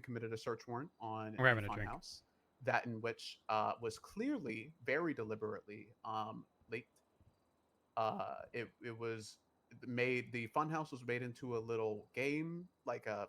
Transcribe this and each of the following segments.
committed a search warrant on We're a having a drink. funhouse that in which was clearly, very deliberately leaked. It was made. The funhouse was made into a little game, like a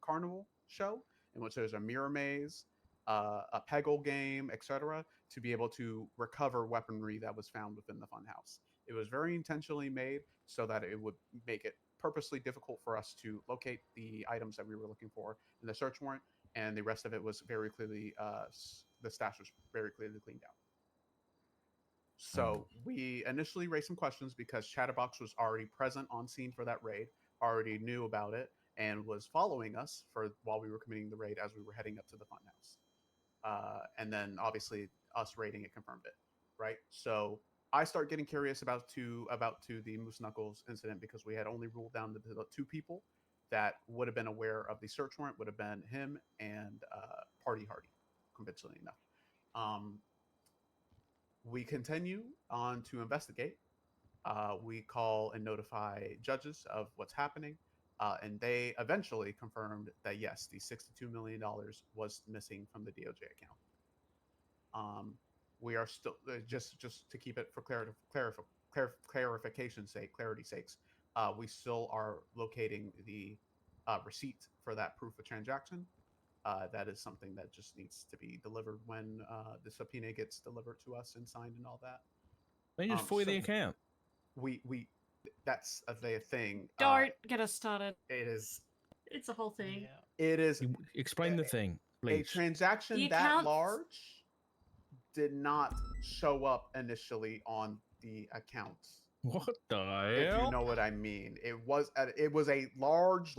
carnival show, in which there's a mirror maze, a peggle game, etc., to be able to recover weaponry that was found within the funhouse. It was very intentionally made so that it would make it purposely difficult for us to locate the items that we were looking for in the search warrant, and the rest of it was very clearly the stash was very clearly cleaned out. So we initially raised some questions because Chatterbox was already present on scene for that raid, already knew about it, and was following us for while we were committing the raid as we were heading up to the funhouse. And then obviously us raiding it confirmed it, right? So I start getting curious about the Moose Knuckles incident because we had only ruled down the two people that would have been aware of the search warrant, would have been him and Party Hardy, convincingly enough. We continue on to investigate. We call and notify judges of what's happening, and they eventually confirmed that yes, the $62 million was missing from the DOJ account. We are still just to keep it for clarification's sake, clarity's sakes. We still are locating the receipt for that proof of transaction. That is something that just needs to be delivered when the subpoena gets delivered to us and signed and all that. They just foil the account. We that's the thing. Don't get us started. It is. It's a whole thing. Yeah. It is. Explain the thing, please. A transaction that large did not show up initially on the accounts. What the hell? If you know what I mean, it was a large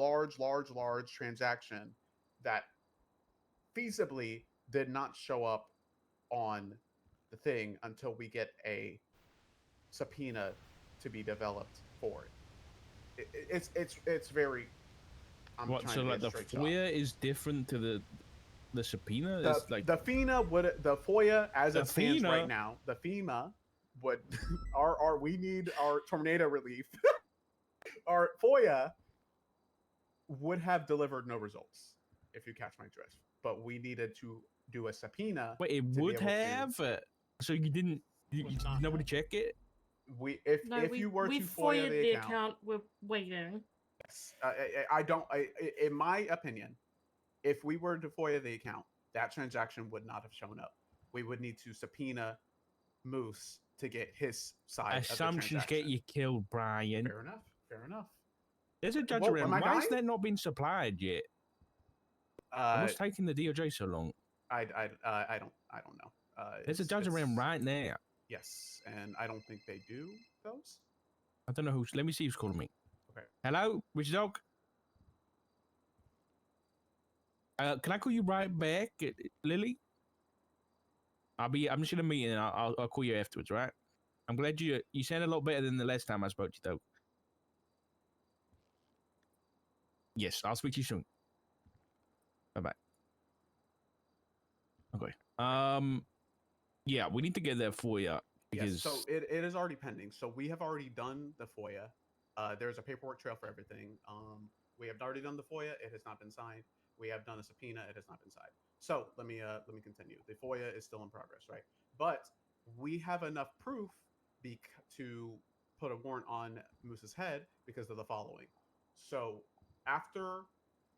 transaction that feasibly did not show up on the thing until we get a subpoena to be developed for it. It's very. What? So like the FOIA is different to the subpoena? The FOIA as it stands right now. The FEMA would we need our tornado relief. Our FOIA would have delivered no results, if you catch my drift. But we needed to do a subpoena. Wait, it would have. So you didn't? Nobody check it? If you were to FOIA the account, we're waiting. Yes, I don't. In my opinion, if we were to FOIA the account, that transaction would not have shown up. We would need to subpoena Moose to get his side. Assumptions get you killed, Brian. Fair enough. Fair enough. There's a judge around. Why has that not been supplied yet? What's taking the DOJ so long? I don't know. There's a judge around right now. Yes, and I don't think they do those. I don't know who's. Let me see who's calling me. Okay. Hello, Richard Dog. Can I call you right back, Lily? I'm just in a meeting. And I'll call you afterwards, right? I'm glad you sound a lot better than the last time I spoke to you, though. Yes, I'll speak to you soon. Bye-bye. Okay. Yeah, we need to get that FOIA because... Yes, so it is already pending. So we have already done the FOIA. There's a paperwork trail for everything. We have already done the FOIA. It has not been signed. We have done a subpoena. It has not been signed. So let me continue. The FOIA is still in progress, right? But we have enough proof to put a warrant on Moose's head because of the following. So after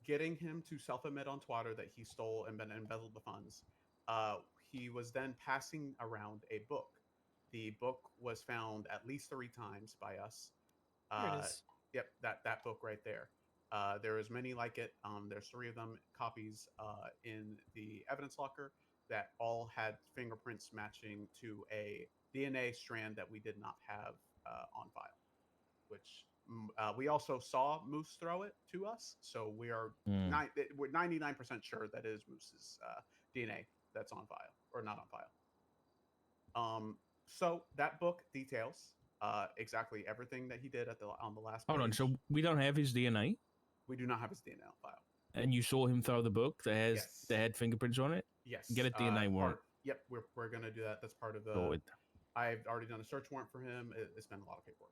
getting him to self-admit on Twitter that he stole and embezzled the funds, he was then passing around a book. The book was found at least 3 times by us. There it is. Yep, that book right there. There is many like it. There's 3 of them copies in the evidence locker that all had fingerprints matching to a DNA strand that we did not have on file, which we also saw Moose throw it to us. So we are we're 99% sure that is Moose's DNA that's on file or not on file. So that book details exactly everything that he did on the last page. Hold on, so we don't have his DNA? We do not have his DNA on file. And you saw him throw the book that had fingerprints on it? Yes. Get a DNA warrant. Yep, we're gonna do that. That's part of the. I've already done a search warrant for him. It's been a lot of paperwork.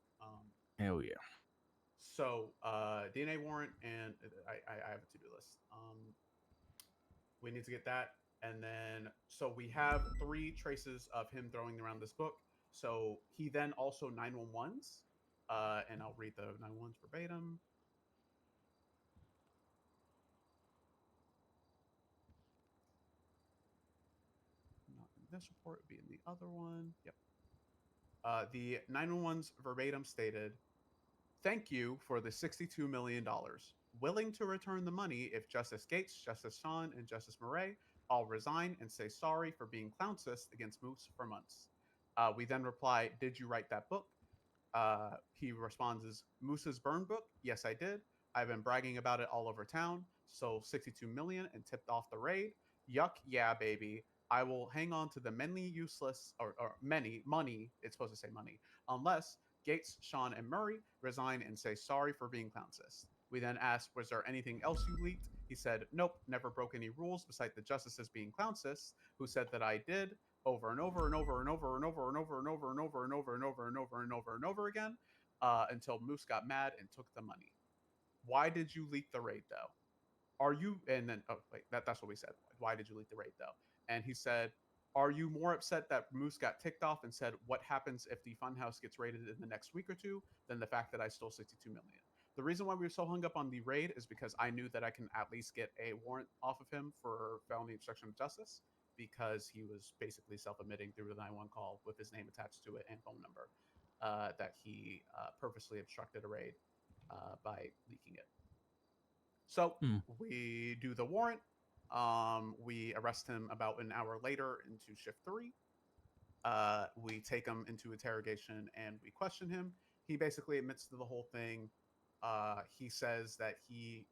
Hell yeah. So DNA warrant, and I have a to-do list. We need to get that. And then, so we have 3 traces of him throwing around this book. So he then also 911s, and I'll read the 911s verbatim. Not in this report, it'd be in the other one. Yep. The 911s verbatim stated, "Thank you for the $62 million. Willing to return the money if Justice Gates, Justice Sean, and Justice Murray all resign and say sorry for being clowncist against Moose for months." We then reply, "Did you write that book?" He responds as, "Moose's burn book? Yes, I did. I've been bragging about it all over town. Sold 62 million and tipped off the raid. Yuck, yeah, baby. I will hang on to the many useless or many money. It's supposed to say money, unless Gates, Sean, and Murray resign and say sorry for being clowncist." We then asked, "Was there anything else you leaked?" He said, "Nope, never broke any rules besides the justices being clowncysts, who said that I did over and over and over and over and over and over and over and over and over and over and over and over and over again, until Moose got mad and took the money. Why did you leak the raid though? Are you?" And then, oh wait, that's what we said. Why did you leak the raid though? And he said, "Are you more upset that Moose got ticked off and said what happens if the funhouse gets raided in the next week or two than the fact that I stole 62 million?" The reason why we were so hung up on the raid is because I knew that I can at least get a warrant off of him for felony obstruction of justice, because he was basically self-admitting through the 911 call with his name attached to it and phone number, that he purposely obstructed a raid by leaking it. So we do the warrant. We arrest him about an hour later into shift 3. We take him into interrogation and we question him. He basically admits to the whole thing. He says that he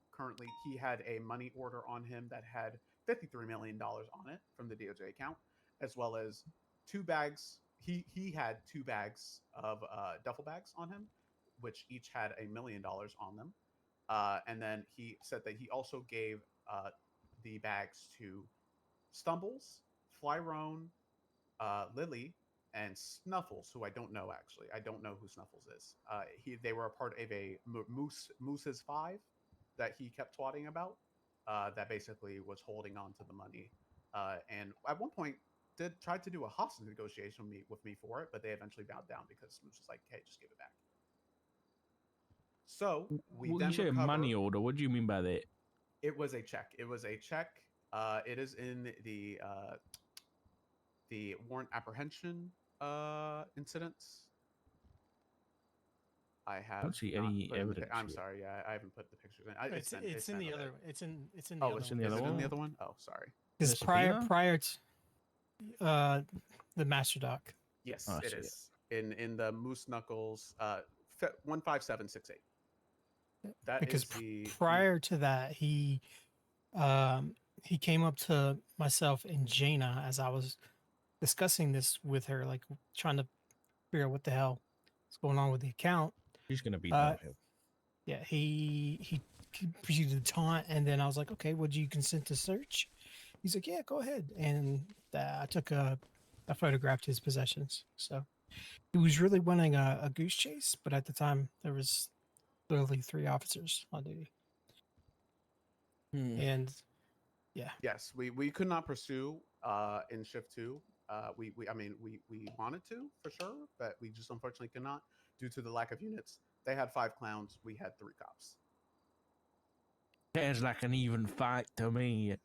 had a money order on him that had $53 million on it from the DOJ account, as well as 2 bags. He had 2 bags of duffel bags on him, which each had $1 million on them. And then he said that he also gave the bags to Stumbles, Flyrone, Lily, and Snuffles, who I don't know actually. I don't know who Snuffles is. They were a part of a Moose's 5 that he kept twatting about. That basically was holding on to the money, and at one point tried to do a hostage negotiation with me for it, but they eventually bowed down because Moose was like, "Hey, just give it back." So we Well, then you say a recover. money order. What do you mean by that? It was a check. It was a check. It is in the warrant apprehension incidents. I have don't see not any put in the evidence I'm yet. sorry. Yeah, I haven't put the pictures in. It's in the other. It's in the Oh, other it's one. in the is other it in one? the other one? Oh, sorry. Because The subpoena? prior to the master doc. Yes, Oh, I it see it. is in the Moose Knuckles 15768. That Because is the prior to that, he came up to myself and Jaina as I was discussing this with her, like trying to figure out what the hell is going on with the account. He's gonna be Uh, downhill. Yeah, he proceeded to taunt, and then I was like, "Okay, would you consent to search?" He's like, "Yeah, go ahead." And I photographed his possessions. So he was really wanting a goose chase, but at the time there was literally 3 officers on duty, and yeah, Yes, we could not pursue in shift 2. We wanted to for sure, but we just unfortunately could not due to the lack of units. They had 5 clowns. We had 3 cops. Sounds like an even fight to me.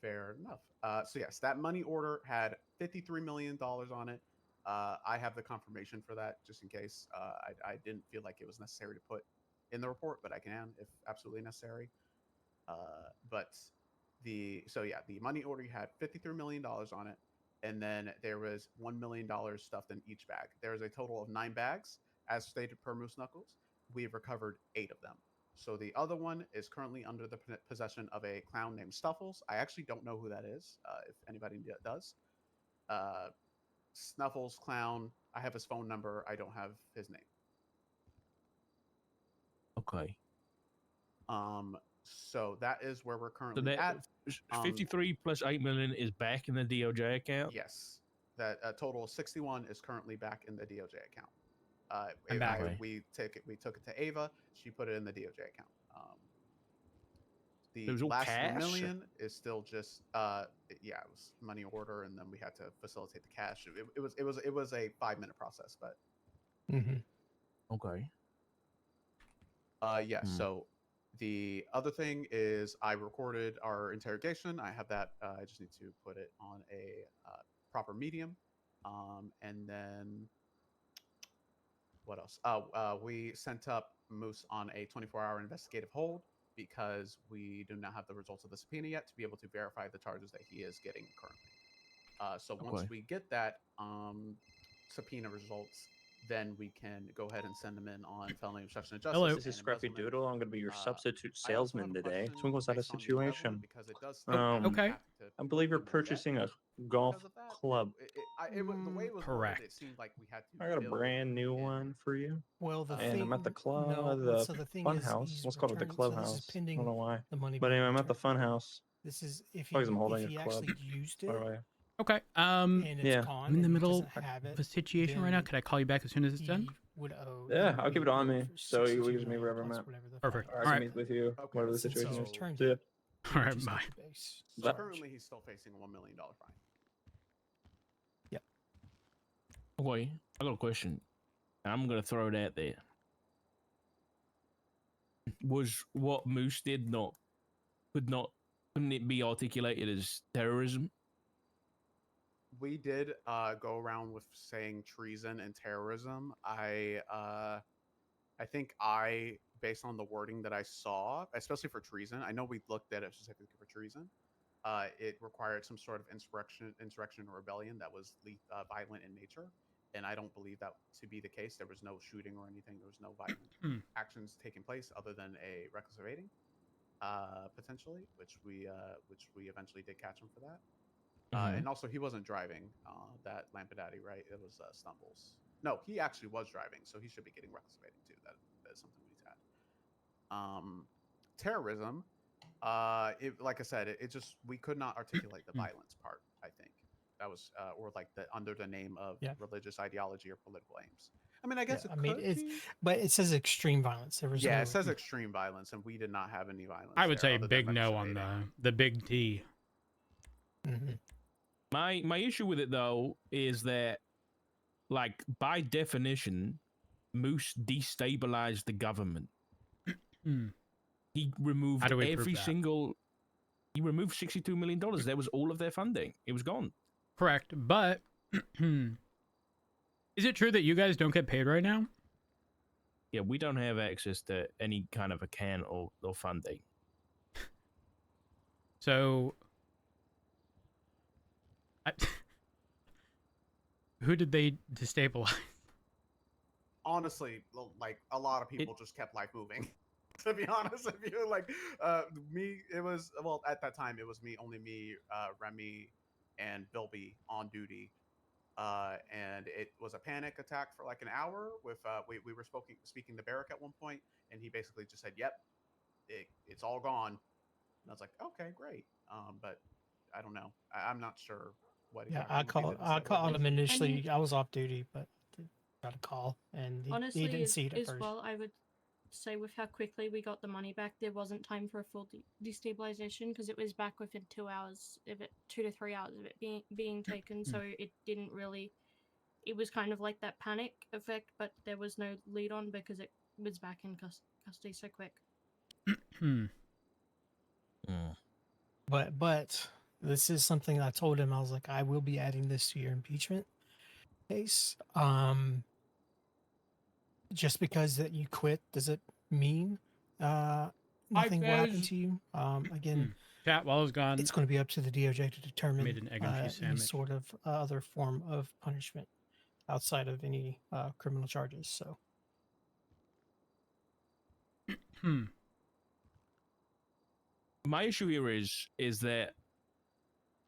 Fair enough. So yes, that money order had $53 million on it. I have the confirmation for that just in case. I didn't feel like it was necessary to put in the report, but I can if absolutely necessary. But the money order had $53 million on it, and then there was $1 million stuffed in each bag. There is a total of 9 bags, as stated per Moose Knuckles. We've recovered 8 of them. So the other one is currently under the possession of a clown named Snuffles. I actually don't know who that is. If anybody does, Snuffles clown. I have his phone number. I don't have his name. Okay. So that is where we're So currently that at. 53 plus 8 million is back in the DOJ account. Yes, that a total of 61 is currently back in the DOJ account. We took it to Ava. She put it in the DOJ account. The It was all last cash? 1 million is still just yeah, it was money order, and then we had to facilitate the cash. It was a 5-minute process, but Okay. yeah. Hmm. So the other thing is I recorded our interrogation. I have that. I just need to put it on a proper medium, and then what else? We sent up Moose on a 24-hour investigative hold because we do not have the results of the subpoena yet to be able to verify the charges that he is getting currently. So once Okay. we get that subpoena results, then we can go ahead and send them in on felony obstruction of justice. Hello. and This is Scruffy embezzlement. Doodle. I'm going to be your substitute I also have salesman a today. question So what's that a based on the embezzlement situation? because it does Okay. have to I believe you're put in a debt purchasing a because golf of that. club. The way it was Correct. worded, it seemed like we had to. I got a build brand new in- one for you. Well, the And thing. I'm at the club, No, the so the thing fun is, house. he's Let's call it the returned- clubhouse. So this is I pending don't know why. the money. But being anyway, I'm at the returned. fun house. This is if Because I'm holding if a he club, actually used by it the way. Okay. and it's Yeah. gone. I'm in the and he middle doesn't have it, of a situation right now. then Could I call you back as soon as it's done? he would owe. Yeah, he I'll would keep be it on owed me, for so we 62 can just meet million wherever I'm plus at. whatever the Perfect. fine All is. right, so Alright. meet with you, Okay, whatever the Since situation he's is. returned See ya. it, he would Alright, just bye. have to base So Bye. charge. currently, he's still facing a $1 million fine. Okay. I got a question. I'm gonna throw it out there. Was what Moose did couldn't it be articulated as terrorism? We did go around with saying treason and terrorism. I think based on the wording that I saw, especially for treason, I know we looked at it specifically for treason. It required some sort of insurrection or rebellion that was violent in nature, and I don't believe that to be the case. There was no shooting or anything. There was no violent actions taking place other than a reckless evading, potentially, which we eventually did catch him for that. And also, he wasn't driving that Lampadati, right? It was Stumbles. No, he actually was driving, so he should be getting reckless evading too. That is something we need to add. Terrorism. Like I said, it just we could not articulate the violence part. I think that was or like under the name of religious ideology or political aims. I mean, I guess but it says extreme violence. There was no, it says extreme violence, and we did not have any violence. I would there say other than big reckless no on evading. the big T. My issue with it though is that, like, by definition, Moose destabilized the government. He removed How do we prove every that? single. He removed $62 million. That was all of their funding. It was gone. Correct, but is it true that you guys don't get paid right now? Yeah, we don't have access to any kind of account or funding. So, who did they destabilize? Honestly, like a lot of people just kept life moving. To be honest with you, like me, it was at that time it was only me, Remy, and Bilby on duty, and it was a panic attack for like an hour. With we were speaking to Barrick at one point, and he basically just said, "Yep, it's all gone." And I was like, "Okay, great," but I don't know. I'm not sure what. Yeah, exactly I called him initially. I was off duty, but got a call, and Honestly, he didn't see it at as first. well, I would say with how quickly we got the money back, there wasn't time for a full destabilization because it was back within 2 hours of it, 2 to 3 hours of it being taken. So it didn't really. It was kind of like that panic effect, but there was no lead on because it was back in custody so quick. But this is something I told him. I was like, I will be adding this to your impeachment case. Just because that you quit, does it mean nothing will happen to you? Again, Chat while I was gone. it's going to be up to the DOJ to determine Made an egg and cheese any sandwich. sort of other form of punishment outside of any criminal charges. So, My issue here is that,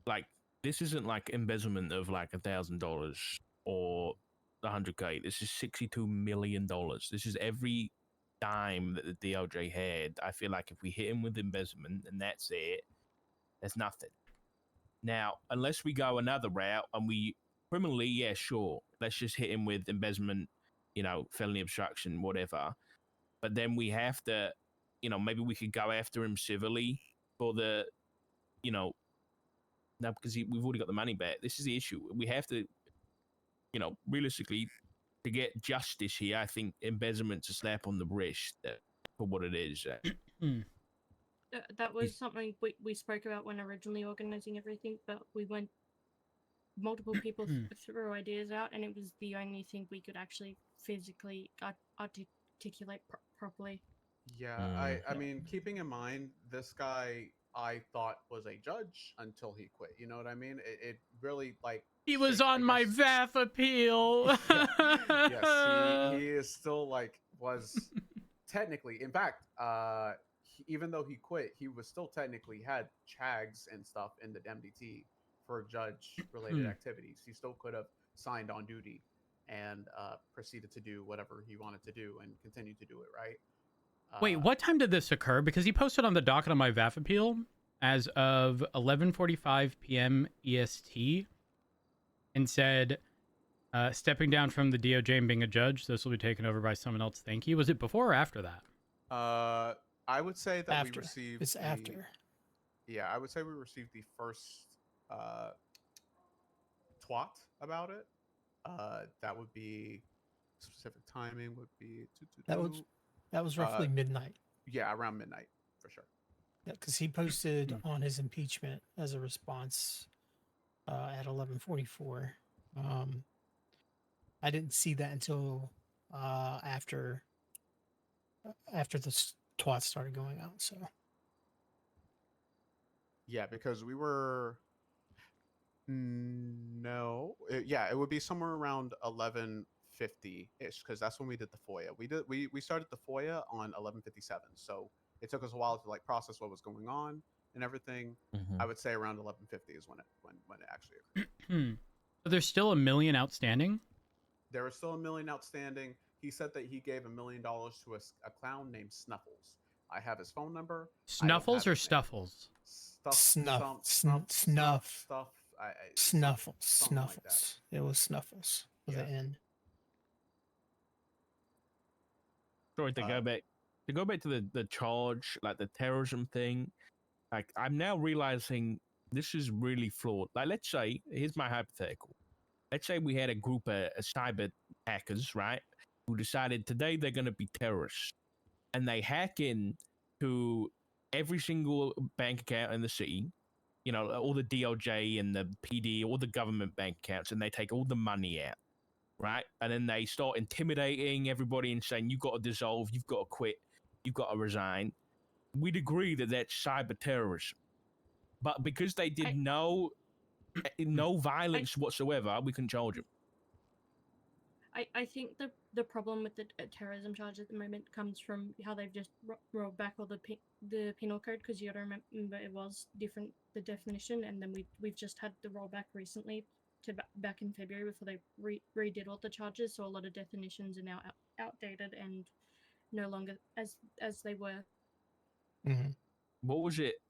like, this isn't like embezzlement of like $1,000 or $100K. This is $62 million. This is every dime that the DOJ had. I feel like if we hit him with embezzlement and that's it, there's nothing. Now, unless we go another route and we criminally, yeah, sure, let's just hit him with embezzlement, felony obstruction, whatever. But then we have to, maybe we could go after him civilly for the, you know, now because we've already got the money back. This is the issue. We have to, you know, realistically, to get justice here, I think embezzlement's a slap on the wrist for what it is. That was something we spoke about when originally organizing everything, but we went multiple people threw ideas out, and it was the only thing we could actually physically articulate properly. Yeah, I mean, keeping in mind this guy I thought was a judge until he quit. You know what I mean? It really like He was shake- I on my guess- VAF appeal. Yes, he is still like was technically. In fact, even though he quit, he was still technically had chags and stuff in the MDT for judge related activities. He still could have signed on duty and proceeded to do whatever he wanted to do and continue to do it. Right. Wait, what time did this occur? Because he posted on the docket on my VAF appeal as of 11:45 p.m. EST and said, stepping down from the DOJ and being a judge, this will be taken over by someone else. Thank you. Was it before or after that? I would say that After. we received. It's after. Yeah, I would say we received the first twat about it. That would be specific timing. Would be That was roughly midnight. Yeah, around midnight for sure. Yeah, because he posted on his impeachment as a response at 11:44. I didn't see that until after the twats started going out. So Yeah, because we were. No, it would be somewhere around 11:50-ish because that's when we did the FOIA. We started the FOIA on 11:57, so it took us a while to like process what was going on and everything. I would say around 11:50 is when it actually occurred. But there's still 1 million outstanding. There was still 1 million outstanding. He said that he gave $1 million to a clown named Snuffles. I have his phone number. Snuffles or Stuffles? Snuffles. It was Snuffles with an N. Sorry to go back to the charge, like the terrorism thing. Like I'm now realizing this is really flawed. Like let's say, here's my hypothetical. Let's say we had a group of cyber hackers, right, who decided today they're going to be terrorists, and they hack in to every single bank account in the city, you know, all the DOJ and the PD, all the government bank accounts, and they take all the money out, right? And then they start intimidating everybody and saying, you've got to dissolve, you've got to quit, you've got to resign. We'd agree that that's cyber terrorism. But because they did no violence whatsoever, we can charge them. I think the problem with the terrorism charge at the moment comes from how they've just rolled back all the penal code, because you got to remember it was different, the definition, and then we've just had the rollback recently to back in February before they redid all the charges, so a lot of definitions are now outdated and no longer as they were. Mm-hmm. What was it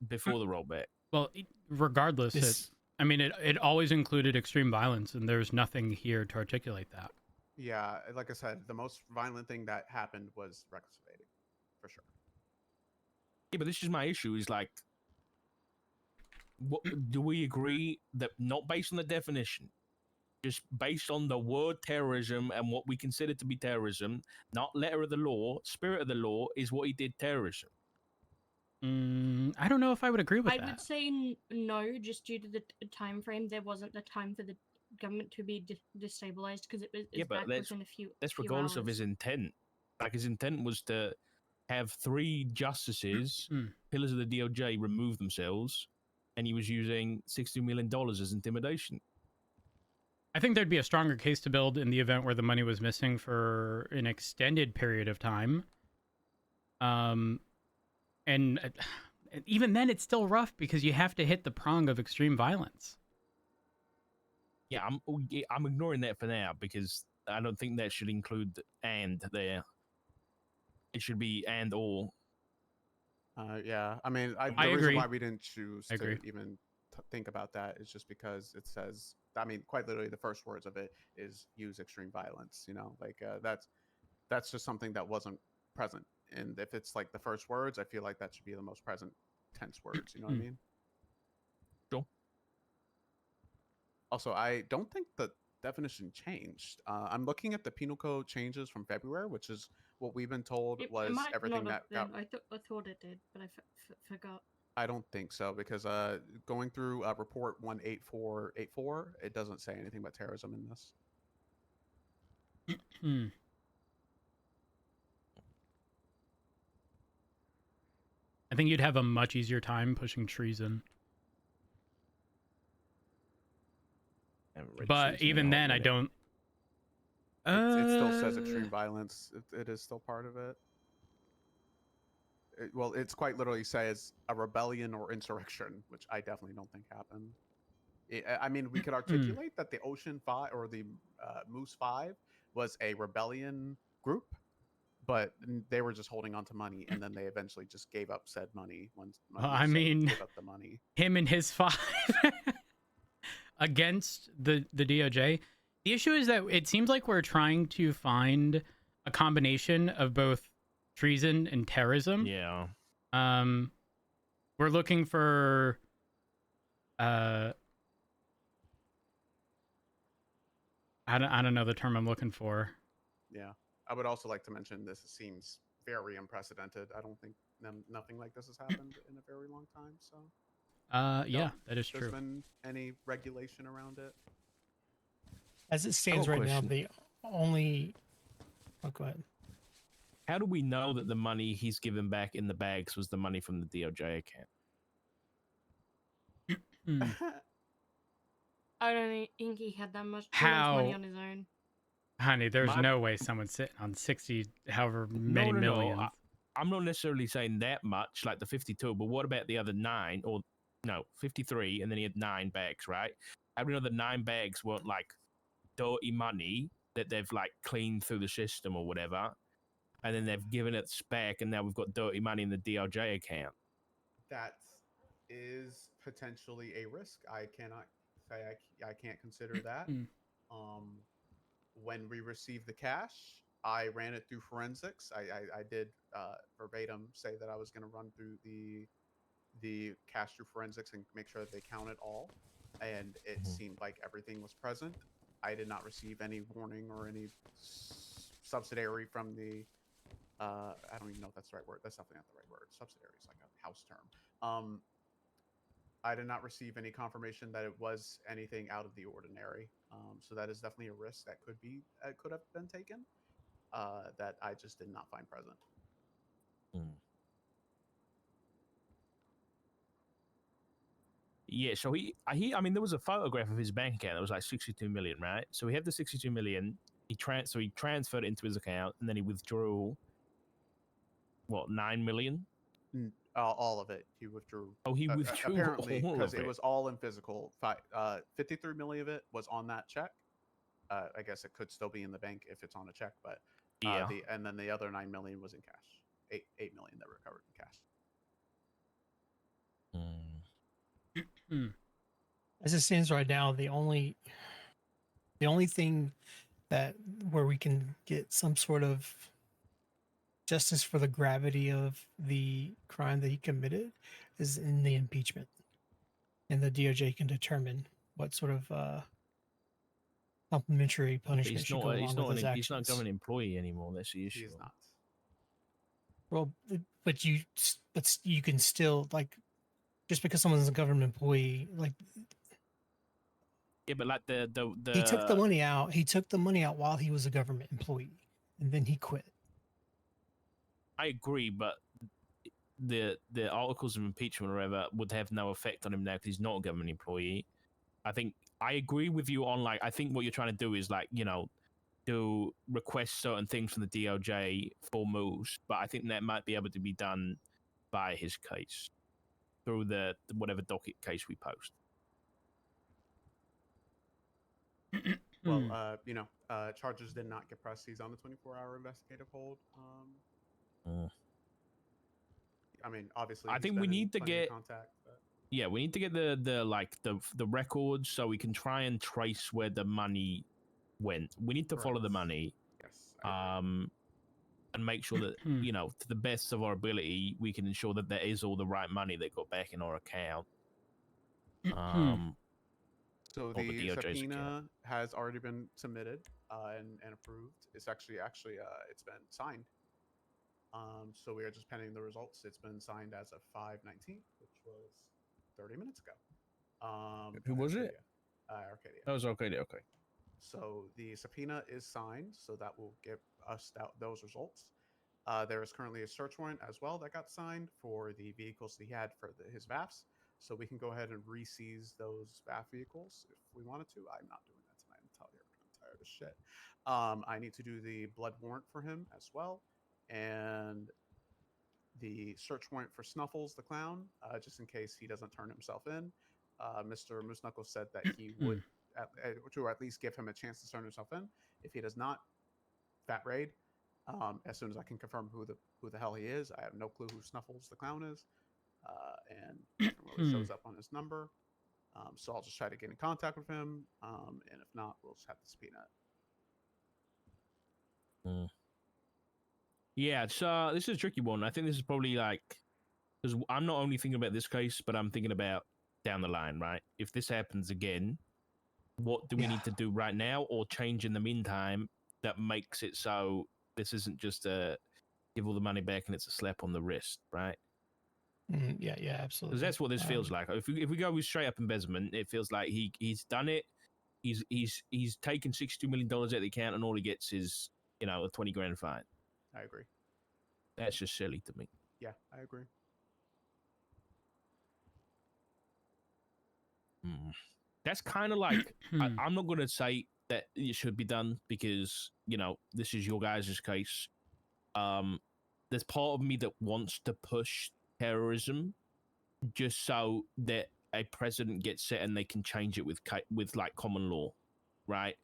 before the rollback? Well, regardless, it always included extreme violence, and there's nothing here to articulate that. Yeah, like I said, the most violent thing that happened was reckless evading, for sure. Yeah, but this is my issue. Is like, what do we agree that not based on the definition, just based on the word terrorism and what we consider to be terrorism, not letter of the law, spirit of the law, is what he did terrorism? I don't know if I would agree with that. I would say no, just due to the time frame. There wasn't the time for the government to be destabilized, because it was back within a few. That's regardless few of his intent. Like his intent was to have 3 justices, pillars of the DOJ, remove themselves, and he was using $60 million as intimidation. I think there'd be a stronger case to build in the event where the money was missing for an extended period of time. And even then, it's still rough because you have to hit the prong of extreme violence. Yeah, I'm ignoring that for now because I don't think that should include and there. It should be and or. Yeah, I mean, the I reason agree. why we didn't choose I to agree. even think about that is just because it says, I mean, quite literally, the first words of it is use extreme violence. You know, like that's just something that wasn't present. And if it's like the first words, I feel like that should be the most present tense words. You know what I mean? Sure. Also, I don't think the definition changed. I'm looking at the penal code changes from February, which is what we've been told It was might everything not that have got. been. I thought it did, but I forgot. I don't think so because going through report 18484, it doesn't say anything about terrorism in this. Hmm. I think you'd have a much easier time pushing treason. Haven't read But treason even in a hot then, I minute. don't. It still says extreme violence. It is still part of it. Well, it's quite literally says a rebellion or insurrection, which I definitely don't think happened. I mean, we could articulate that the Ocean 5 or the Moose 5 was a rebellion group, but they were just holding on to money, and then they eventually just gave up said money once. I mean, gave up the money. Him and his 5 against the DOJ. The issue is that it seems like we're trying to find a combination of both treason and terrorism. Yeah. We're looking for I don't know the term I'm looking for. Yeah, I would also like to mention this seems very unprecedented. I don't think nothing like this has happened in a very long time. So Yeah, that is there's true. been any regulation around it. As it stands a right now, question. the only. Oh, go ahead. How do we know that the money he's given back in the bags was the money from the DOJ account? Hmm. I don't think he had that much How- money on his own. Honey, there's My- no way someone's sitting on 60, however many No. millions. I'm not necessarily saying that much, like the 52, but what about the other 9? Or no, 53, and then he had 9 bags, right? How do we know the 9 bags weren't like dirty money that they've like cleaned through the system or whatever, and then they've given it back, and now we've got dirty money in the DOJ account? That is potentially a risk. I cannot say I can't consider that. When we received the cash, I ran it through forensics. I did verbatim say that I was going to run through the cash through forensics and make sure that they counted all, and it seemed like everything was present. I did not receive any warning or any subsidiary from the. I don't even know if that's the right word. That's definitely not the right word. Subsidiary is like a house term. I did not receive any confirmation that it was anything out of the ordinary. So that is definitely a risk that could have been taken. That I just did not find present. Yeah, so I mean, there was a photograph of his bank account that was like 62 million, right? So he had the 62 million. He transferred it into his account, and then he withdrew what, 9 million? All of it he withdrew. Oh, he withdrew apparently all because of it was all in physical. 53 million of it was on that check. I guess it could still be in the bank if it's on a check, but Yeah. and then the other 9 million was in cash. 8 million that were recovered in cash. As it stands right now, the only thing that where we can get some sort of justice for the gravity of the crime that he committed is in the impeachment, and the DOJ can determine what sort of complementary But punishment he's should go not. along with his actions. He's not a government employee anymore. That's the issue. He is not. Well, but you can still, like, just because someone's a government employee, like, Yeah, but like the he took the money out. He took the money out while he was a government employee, and then he quit. I agree, but the articles of impeachment or whatever would have no effect on him now because he's not a government employee. I think I agree with you on, like, I think what you're trying to do is, like, you know, do request certain things from the DOJ for moves, but I think that might be able to be done by his case through the whatever docket case we post. Well, charges did not get pressed. He's on the 24-hour investigative hold. I mean, obviously, I he's think been we in need to plenty of get contact. But... Yeah, we need to get the records so we can try and trace where the money went. We need to follow the Correct. money. Yes. I agree. and make sure that, you know, to the best of our ability, we can ensure that there is all the right money that got back in our account. So Or the the DOJ's subpoena account. has already been submitted and approved. It's actually it's been signed. So we are just pending the results. It's been signed as of 5/19, which was 30 minutes ago. Who was it? Arcadia. That was Arcadia. Okay. So the subpoena is signed, so that will give us those results. There is currently a search warrant as well that got signed for the vehicles that he had for his VAFs. So we can go ahead and re-seize those VAF vehicles if we wanted to. I'm not doing that tonight. I'm tired of shit. I need to do the blood warrant for him as well. And the search warrant for Snuffles the clown, just in case he doesn't turn himself in. Mr. Moose Knuckles said that he would to at least give him a chance to turn himself in. If he does not, fat raid. As soon as I can confirm who the hell he is, I have no clue who Snuffles the clown is, and nothing really shows up on his number. So I'll just try to get in contact with him, and if not, we'll just have to subpoena it. Yeah, so this is a tricky one. I think this is probably like, because I'm not only thinking about this case, but I'm thinking about down the line, right? If this happens again, what do we need to do right now or change in the meantime that makes it so this isn't just a give all the money back and it's a slap on the wrist, right? Yeah, absolutely. Because that's what this feels like. If we go with straight up embezzlement, it feels like he's done it. He's taken $62 million out of the account and all he gets is, you know, a 20 grand fine. I agree. That's just silly to me. Yeah, I agree. That's kind of like, I'm not going to say that it should be done because, you know, this is your guys' case. There's part of me that wants to push terrorism just so that a president gets set and they can change it with like common law, right?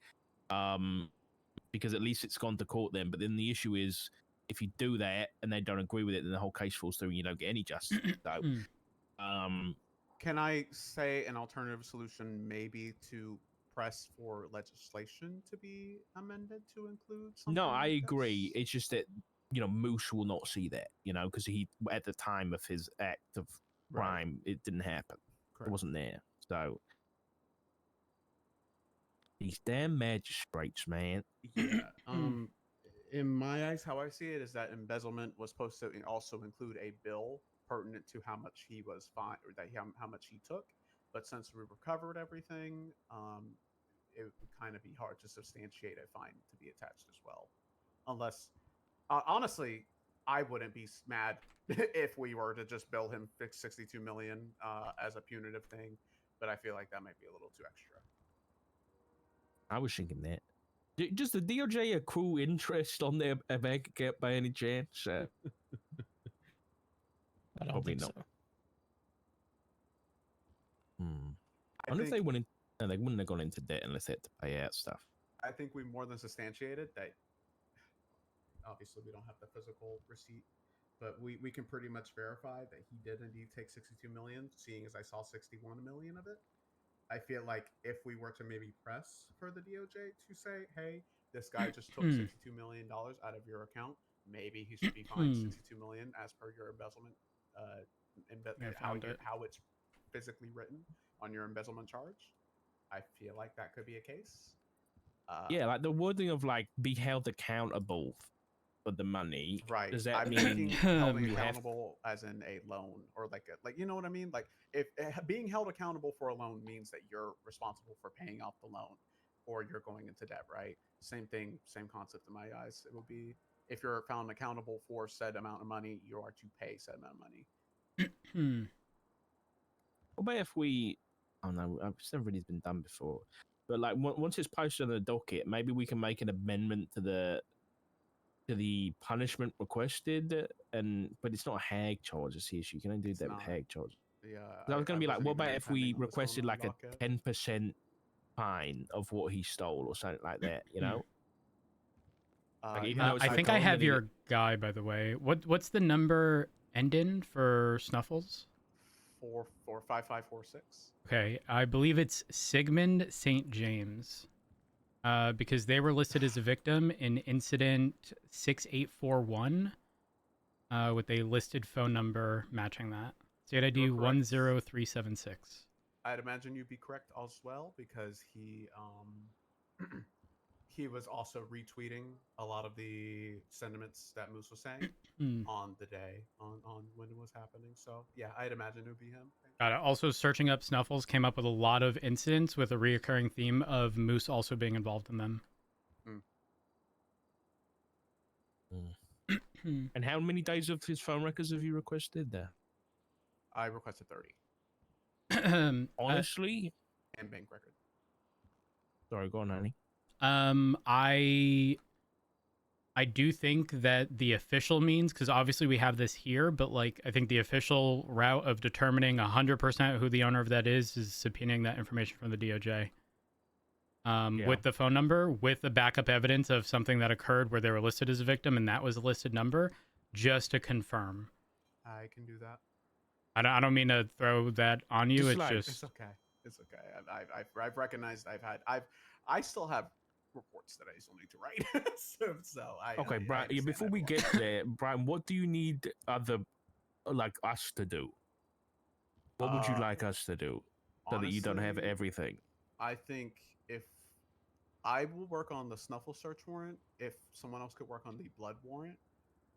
Because at least it's gone to court then. But then the issue is, if you do that and they don't agree with it, then the whole case falls through and you don't get any justice. So, can I say an alternative solution maybe to press for legislation to be amended to include something no, I like agree. this? It's just that, you know, Moose will not see that, you know, because he, at the time of his act of crime, it didn't happen. Correct. It wasn't there. So, these damn magistrates, man. Yeah. In my eyes, how I see it is that embezzlement was supposed to also include a bill pertinent to how much he was fined or how much he took. But since we recovered everything, it would kind of be hard to substantiate a fine to be attached as well. Unless, honestly, I wouldn't be mad if we were to just bill him $62 million as a punitive thing. But I feel like that might be a little too extra. I was thinking that. Does the DOJ accrue interest on their bank account by any chance? I don't Probably think not. so. I wonder if they went in. No, they wouldn't have gone into debt unless they had to pay out stuff. I think we more than substantiated that. Obviously, we don't have the physical receipt, but we can pretty much verify that he did indeed take 62 million, seeing as I saw 61 million of it. I feel like if we were to maybe press for the DOJ to say, hey, this guy just took $62 million out of your account, maybe he should be fined 62 million as per your embezzlement, how it's physically written on your embezzlement charge. I feel like that could be a case. Yeah, like the wording of like be held accountable for the money. Right. Does that I'm mean thinking held you have accountable as in a loan or like you know what I mean? Like if being held accountable for a loan means that you're responsible for paying off the loan or you're going into debt, right? Same thing, same concept in my eyes. It will be if you're found accountable for said amount of money, you are to pay said amount of money. What about if we? Oh no, it's never really been done before. But like once it's posted on the docket, maybe we can make an amendment to the punishment requested, but it's not a hag charge. It's the issue. You can only do that with hag charge. Yeah, I was going to be like, what about if we intending on this requested going like on a 10% fine of what he stole or something like that? You know. Like, even though it's I like think I have your guy, by the way. What's the number end in for Snuffles? 45546. Okay, I believe it's Sigmund St. James. because they were listed as a victim in incident 6841 with a listed phone number matching that. State ID You're correct. 10376. I'd imagine you'd be correct as well because he he was also retweeting a lot of the sentiments that Moose was saying on the day on when it was happening. So yeah, I'd imagine it would be him. Got it. Also, searching up Snuffles came up with a lot of incidents with a reoccurring theme of Moose also being involved in them. And how many days of his phone records have you requested there? I requested 30 Honestly, and bank record. sorry, go on, Annie. I do think that the official means, because obviously we have this here, but like I think the official route of determining 100% who the owner of that is subpoenaing that information from the DOJ. With the phone number, with the backup evidence of something that occurred where they were listed as a victim and that was a listed number, just to confirm. I can do that. I don't mean to throw that on you. Just It's like- just It's okay. It's okay. I've recognized I still have reports that I still need to write. so I Okay, I Brian. understand Before that we more. get there, Brian, what do you need like us to do? What would you like us to do so that you don't have honestly, everything? I think if I will work on the Snuffle search warrant, if someone else could work on the blood warrant,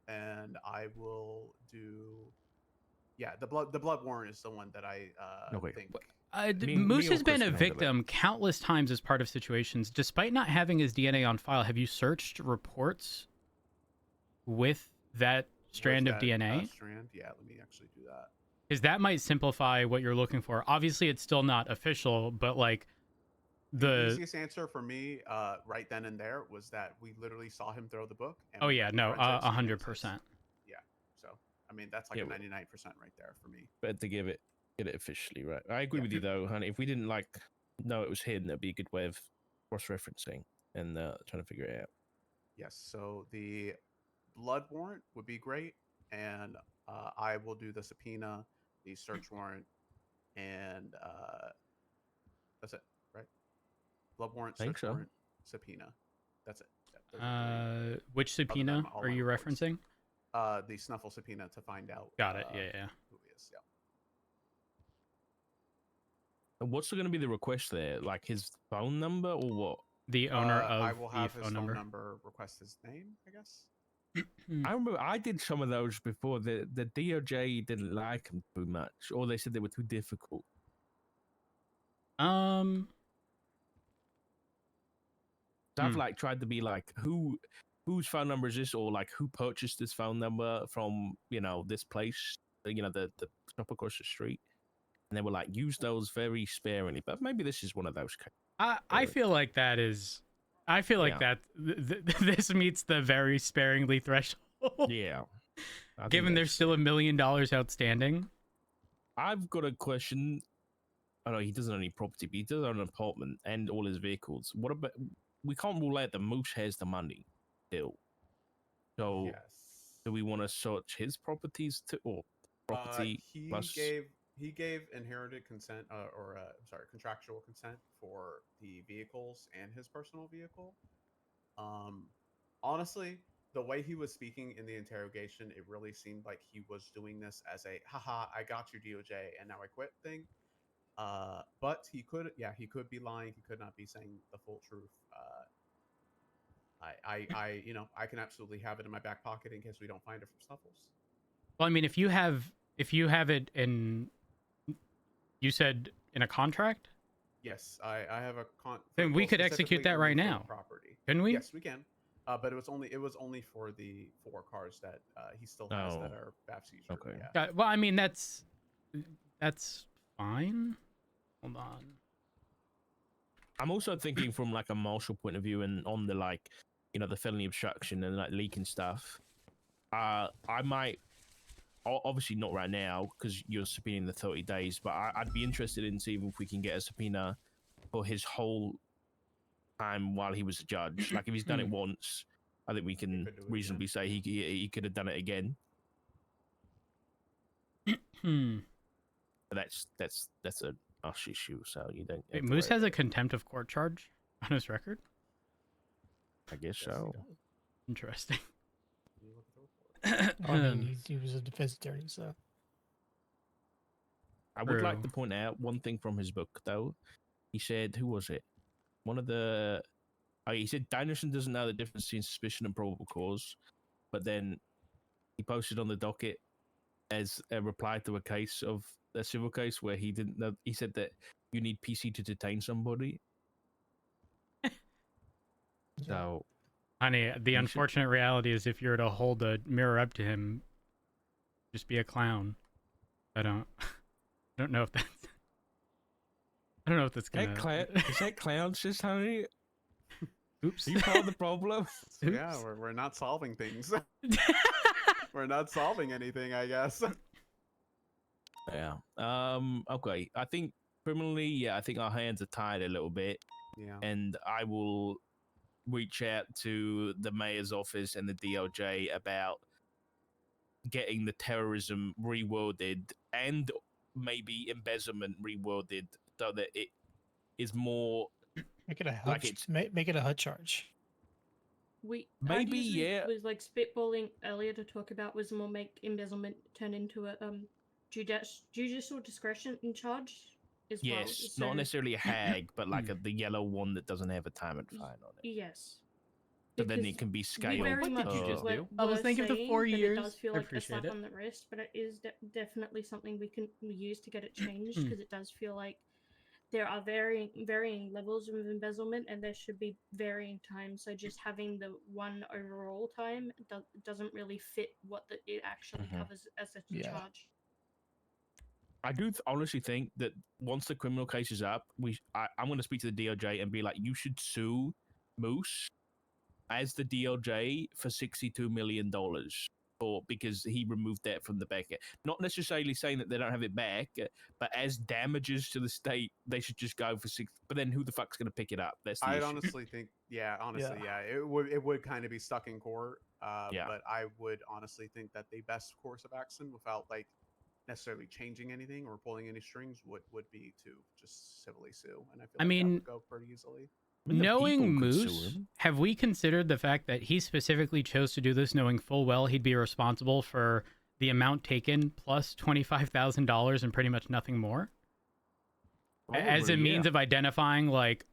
and I will do. Yeah, the blood warrant is the one that I Okay. think. Me Moose or has been Chris a can handle it. victim countless times as part of situations. Despite not having his DNA on file, have you searched reports with that strand of with that, DNA? strand, yeah. Let me actually do that. Because that might simplify what you're looking for. Obviously, it's still not official, but like The the easiest answer for me, right then and there, was that we literally saw him throw the book. And oh we yeah, ran no, forensics and 100%. Yeah, so I mean that's like Yeah, a well- 99% right there for me. Better to get it officially right. I agree Yeah. with you though, honey. If we didn't know it was hidden, that'd be a good way of cross-referencing and trying to figure it out. Yes, so the blood warrant would be great, and I will do the subpoena, the search warrant, and that's it, right? Blood warrant, Think search so. warrant, subpoena. That's it. Yeah, those are three. Which subpoena all are my you reports. referencing? The Snuffle subpoena to find out. Got it. Yeah. Who he is? Yeah. And what's going to be the request there? Like his phone number or what? The owner of I will have the his phone number. request his name, I guess. I remember I did some of those before. The DOJ didn't like them too much, or they said they were too difficult. So I've like tried to be like, whose phone number is this, or like who purchased this phone number from this place, the shop across the street, and they were like, use those very sparingly. But maybe this is one of those cases. I feel like that is. I feel like Yeah. that this meets the very sparingly threshold. Yeah. I think Given there's that's still fair. $1 million outstanding. I've got a question. I know he doesn't own any property, but he does own an apartment and all his vehicles. What about? We can't rule out that Moose has the money still. So Yes. do we want to search his properties too, or property He plus? gave inherited consent, contractual consent for the vehicles and his personal vehicle. Honestly, the way he was speaking in the interrogation, it really seemed like he was doing this as a haha, I got you DOJ and now I quit thing. But he could be lying. He could not be saying the full truth. I can absolutely have it in my back pocket in case we don't find it from Snuffles. Well, I mean, if you have it in, you said in a contract, Yes, I have a then we could execute that right now. Property. couldn't we? Yes, we can. But it was only for the 4 cars that he still has that Oh. are BAF seizure. Okay. Yeah. Well, I mean that's fine. Hold on. I'm also thinking from like a marshal point of view and on the the felony obstruction and like leaking stuff. I might, obviously not right now because you're subpoenaing the 30 days, but I'd be interested in seeing if we can get a subpoena for his whole time while he was a judge. Like if he's done it once, I think we can could do it reasonably say he could have done it again. But that's a us issue, so you don't. Wait, Moose has a contempt of court charge on his record. I guess Yes, so. he does. Interesting. You look at the report. I mean, he was a defense attorney, so I would like True. to point out one thing from his book, though. He said, who was it? One of the... Oh, he said, Danielson doesn't know the difference between suspicion and probable cause, but then he posted on the docket as a reply to a civil case where he didn't know. He said that you need PC to detain somebody. So, Honey, the You should- unfortunate reality is if you were to hold a mirror up to him, just be a clown. I don't know if that's... I don't know if that's gonna... is that clown shit, honey? Oops. Are you part of the problem? So, yeah, Oops. we're not solving things. We're not solving anything, I guess. Yeah. Okay. I think criminally, yeah, I think our hands are tied a little bit, Yeah. and I will reach out to the mayor's office and the DOJ about getting the terrorism reworded and maybe embezzlement reworded so that it is more make it a HUD, like it's make it a HUD charge. Maybe, yeah. Was like spitballing earlier to talk about was more make embezzlement turn into a judicial discretion in charge as well. yes, So, not necessarily a hag, but like the yellow one that doesn't have a time and fine on it. yes. But then Because it can be we scaled. very What did much you just were- do? I was were thinking of the saying 4 that years. It does feel I like a appreciate slap it. on the wrist, but it is definitely something we can use to get it changed because it does feel like there are varying levels of embezzlement and there should be varying times. So just having the one overall time doesn't really fit what it actually covers as a charge. I do honestly think that once the criminal case is up, I'm going to speak to the DOJ and be like, you should sue Moose as the DOJ for $62 million because he removed that from the back. Not necessarily saying that they don't have it back, but as damages to the state, they should just go for six. But then who the fuck's going to pick it up? That's the I'd issue. honestly think, yeah, it would kind of be stuck in court. Yeah. But I would honestly think that the best course of action, without like necessarily changing anything or pulling any strings, would be to just civilly sue. And I feel like that would go pretty easily. I mean, the Knowing people could sue Moose, him. have we considered the fact that he specifically chose to do this knowing full well he'd be responsible for the amount taken plus $25,000 and pretty much nothing more? As a Probably, means yeah. of identifying like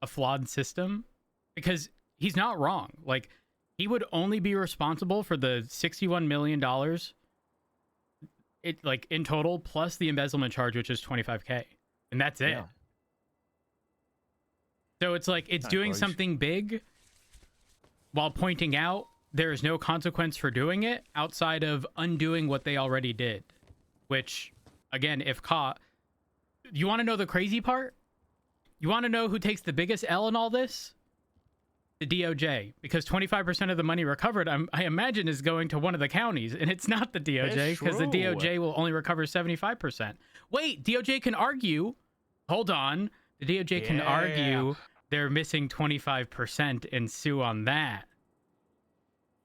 a flawed system? Because he's not wrong. Like, he would only be responsible for the $61 million in total plus the embezzlement charge, which is $25K. And that's it. Yeah. So it's like it's Not doing close. something big while pointing out there is no consequence for doing it outside of undoing what they already did. Which, again, if caught... You want to know the crazy part? You want to know who takes the biggest L in all this? The DOJ. Because 25% of the money recovered, I imagine, is going to one of the counties. And it's not the DOJ, That's because the true. DOJ will only recover 75%. Wait, DOJ can argue... Hold on. The DOJ can argue they're missing 25% and sue on that.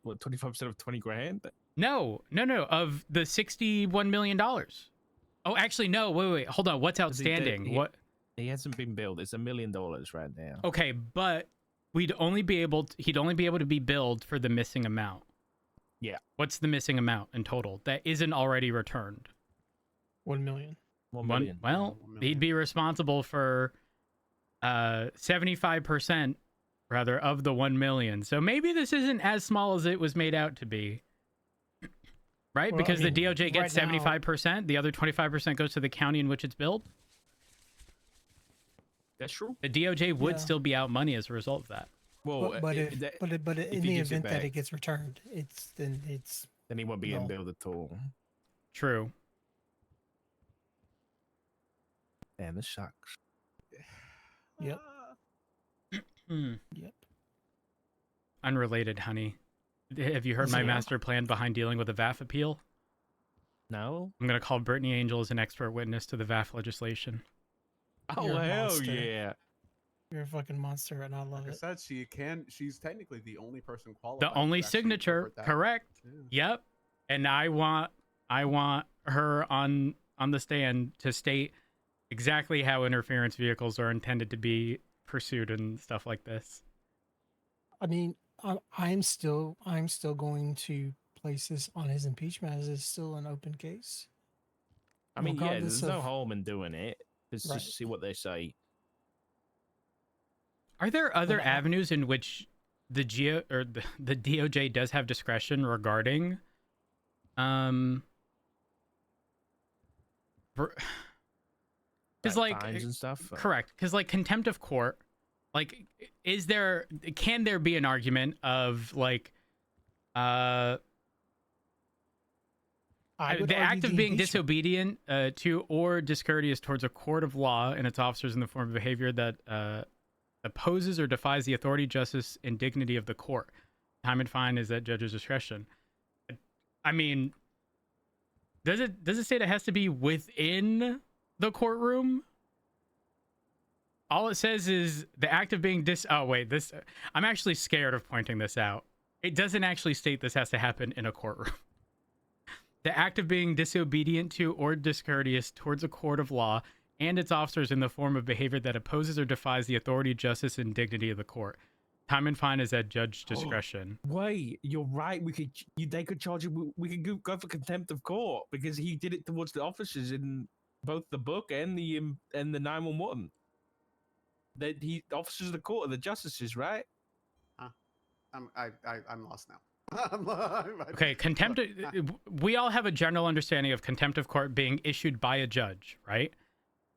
What, 25% of 20 grand? No, of the $61 million. Oh, actually, no, wait, hold on. What's outstanding? What? He hasn't been billed. It's $1 million right now. Okay, but he'd only be able to be billed for the missing amount. Yeah. What's the missing amount in total that isn't already returned? 1 million. 1 million. Well, 1 million. he'd be responsible for 75% rather of the 1 million. So maybe this isn't as small as it was made out to be. Right? Well, Because I mean, the DOJ gets right now- 75%, the other 25% goes to the county in which it's billed. That's true. The DOJ would Yeah. still be out money as a result of that. Well, But if in he the gets it event that back. it gets returned, it's then he won't be getting No. billed at all. True. Damn, this sucks. Yep. Yep. Unrelated, honey. Have you heard my Yeah. master plan behind dealing with the VAF appeal? No? I'm going to call Brittany Angel as an expert witness to the VAF legislation. Oh, You're a hell monster. yeah. You're a fucking monster, and I love Like I it. said, she's technically the only person qualified. The only to actually signature, interpret that. correct? Yeah. Yep. And I want her on the stand to state exactly how interference vehicles are intended to be pursued and stuff like this. I mean, I'm still going to place this on his impeachment as it's still an open case. I mean, yeah, Regardless there's no of- harm in doing it. Let's Right. just see what they say. Are there other But avenues in which the the DOJ does have discretion regarding because like fines and stuff. correct, because like contempt of court, like can there be an argument of like I would the argue act of being impeachment. disobedient to or discourteous towards a court of law and its officers in the form of behavior that opposes or defies the authority, justice, and dignity of the court. Time and fine is at judge's discretion. I mean, does it say it has to be within the courtroom? All it says is the act of being I'm actually scared of pointing this out. It doesn't actually state this has to happen in a courtroom. The act of being disobedient to or discourteous towards a court of law and its officers in the form of behavior that opposes or defies the authority, justice, and dignity of the court. Time and fine is at judge discretion. Wait, you're right. They could charge him. We could go for contempt of court because he did it towards the officers in both the book and the 911. That officers of the court are the justices, right? I'm lost now. Okay, contempt. We all have a general understanding of contempt of court being issued by a judge, right?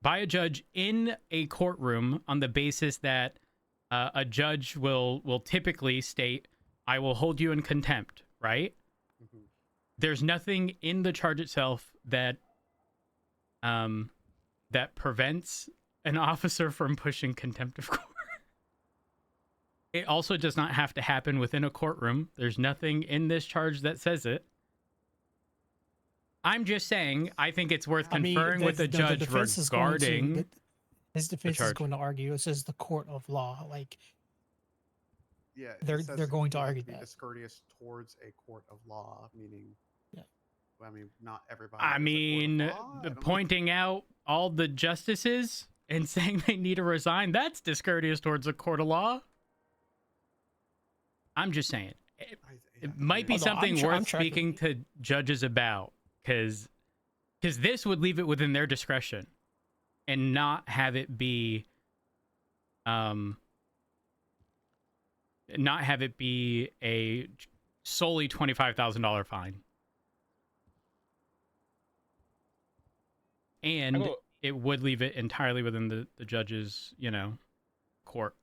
By a judge in a courtroom on the basis that a judge will typically state, "I will hold you in contempt," right? Mm-hmm. There's nothing in the charge itself that that prevents an officer from pushing contempt of court. It also does not have to happen within a courtroom. There's nothing in this charge that says it. I'm just saying, I think it's worth conferring with the judge regarding. His defense is going to argue it says the court of law. Like, yeah, they're going to argue be that. discourteous towards a court of law, meaning. Yeah. I mean, not everybody. I is a mean, court of law. I don't know. pointing out all the justices and saying they need to resign, that's discourteous towards a court of law. I'm just saying. It might be something worth speaking to judges about, because this would leave it within their discretion and not have it be a solely $25,000 fine. And it would leave it entirely within the judge's, court.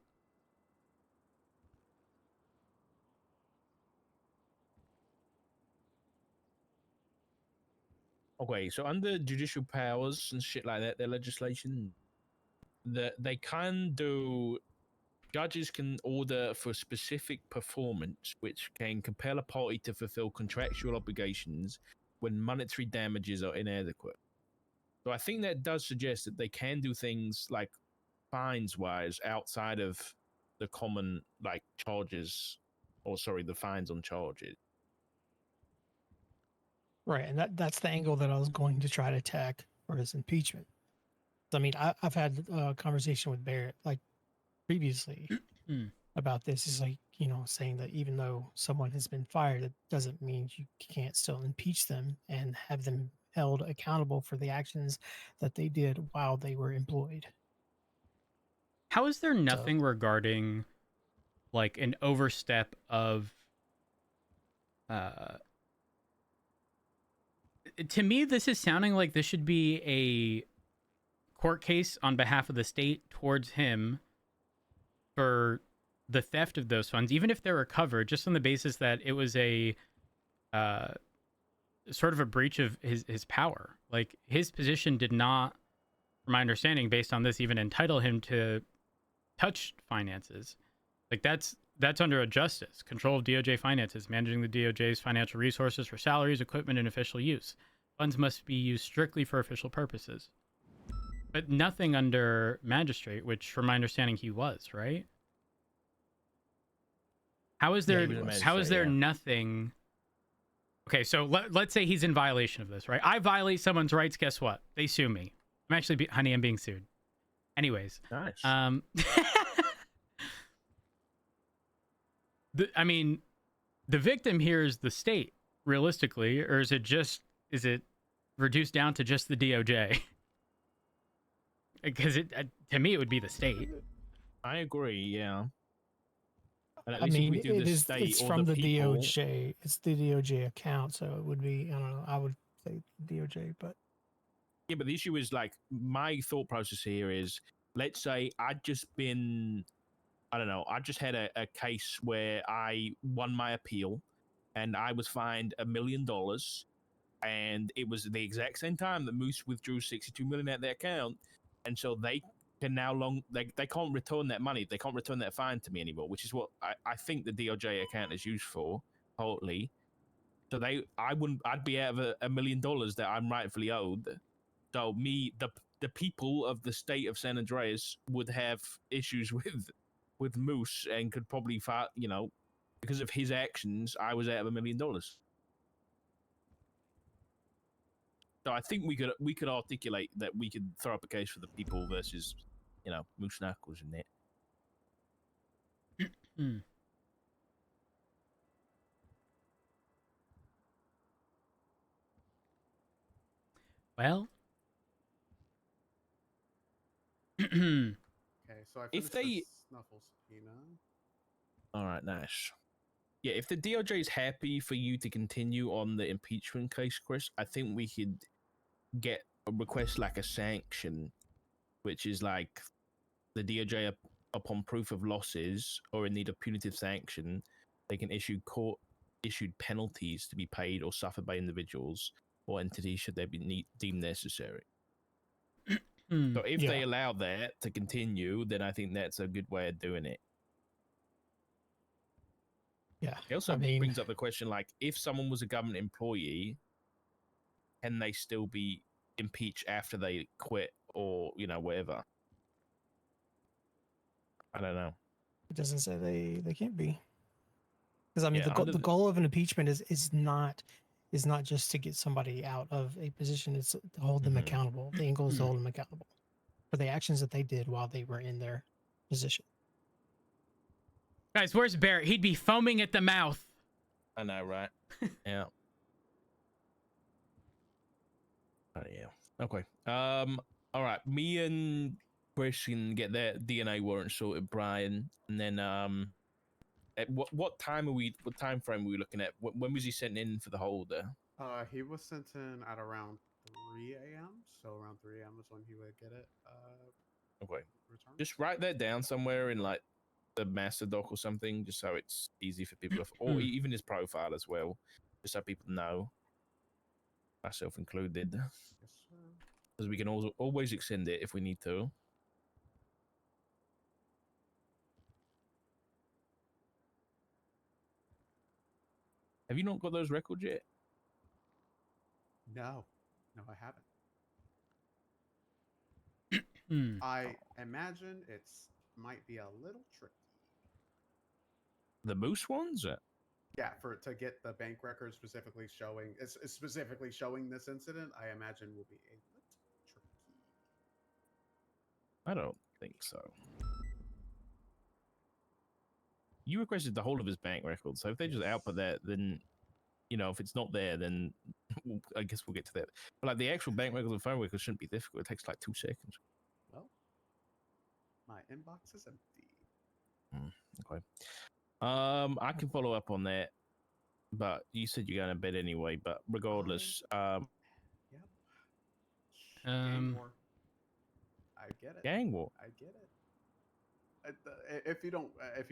Okay, so under judicial powers and shit like that, their legislation, they can do. Judges can order for specific performance, which can compel a party to fulfill contractual obligations when monetary damages are inadequate. So I think that does suggest that they can do things like fines-wise outside of the common charges, the fines on charges. Right, and that's the angle that I was going to try to attack for his impeachment. I mean, I've had a conversation with Barrett previously about this. Is saying that even though someone has been fired, it doesn't mean you can't still impeach them and have them held accountable for the actions that they did while they were employed. How is there nothing regarding an overstep of to me, this is sounding like this should be a court case on behalf of the state towards him for the theft of those funds, even if they're recovered, just on the basis that it was a sort of a breach of his power. Like, his position did not, from my understanding, based on this, even entitle him to touch finances. Like, that's under a justice. Control of DOJ finances, managing the DOJ's financial resources for salaries, equipment, and official use. Funds must be used strictly for official purposes. But nothing under magistrate, which, from my understanding, he was, right? How is there nothing? Okay, so let's say he's in violation of this, right? I violate someone's rights. Guess what? They sue me. I'm actually, I'm being sued. Anyways, nice. I mean, the victim here is the state, realistically, or is it reduced down to just the DOJ? Because to me, it would be the state. I agree. Yeah. And at I least if mean, we do the state it's or from the people, DOJ. It's the DOJ account, so it would be. I don't know. I would say DOJ, but yeah, but the issue is like my thought process here is, let's say I'd just been, I don't know, I just had a case where I won my appeal and I was fined $1 million, and it was the exact same time that Moose withdrew 62 million out their account, and so they can they can't return that money, they can't return that fine to me anymore, which is what I think the DOJ account is used for, totally. So I'd be out of $1 million that I'm rightfully owed. So the people of the state of San Andreas would have issues with Moose and could probably fight, because of his actions, I was out of $1 million. So I think we could articulate that we could throw up a case for the people versus, Moose Knuckles and that. Hmm. Well. Okay, so I If finished they- the Snuffle subpoena. All right, nice. Yeah, if the DOJ is happy for you to continue on the impeachment case, Chris, I think we could get a request like a sanction, which is like the DOJ, upon proof of losses or in need of punitive sanction, they can issue court-issued penalties to be paid or suffered by individuals or entities should they be deemed necessary. So if they allow that to continue, then I think that's a good way of doing it. yeah. It also I mean, brings up the question, like, if someone was a government employee, can they still be impeached after they quit or, whatever? I don't know. it doesn't say they can't be. Because I mean, Yeah, the goal of an impeachment is not just to get somebody out of a position. It's to hold them Mhm. accountable. The end goal is to hold them accountable for the actions that they did while they were in their position. Guys, where's Barrett? He'd be foaming at the mouth. I know, right? Yeah. Oh, yeah. Okay. All right. Me and Chris can get that DNA warrant sorted, Brian, and then at what time what time frame are we looking at? When was he sent in for the holder? He was sent in at around 3 a.m. So around 3 a.m. is when he would get it. Okay. Returned. Just write that down somewhere in like the master doc or something, just so it's easy for people, or even his profile as well, just so people know, myself included. Yes, sir. Because we can also always extend it if we need to. Have you not got those records yet? No, I haven't. Hmm. I imagine might be a little tricky. The Moose ones? Yeah, to get the bank record specifically showing this incident, I imagine will be a little tricky. I don't think so. You requested the whole of his bank records, so if they just output that, then, if it's not there, then I guess we'll get to that. But like the actual bank records and phone records shouldn't be difficult. It takes like 2 seconds. Well, my inbox is empty. Okay. I can follow up on that, but you said you're going to bed anyway. But regardless, Yep. Gang war. I get it. Gang war. I get it. If you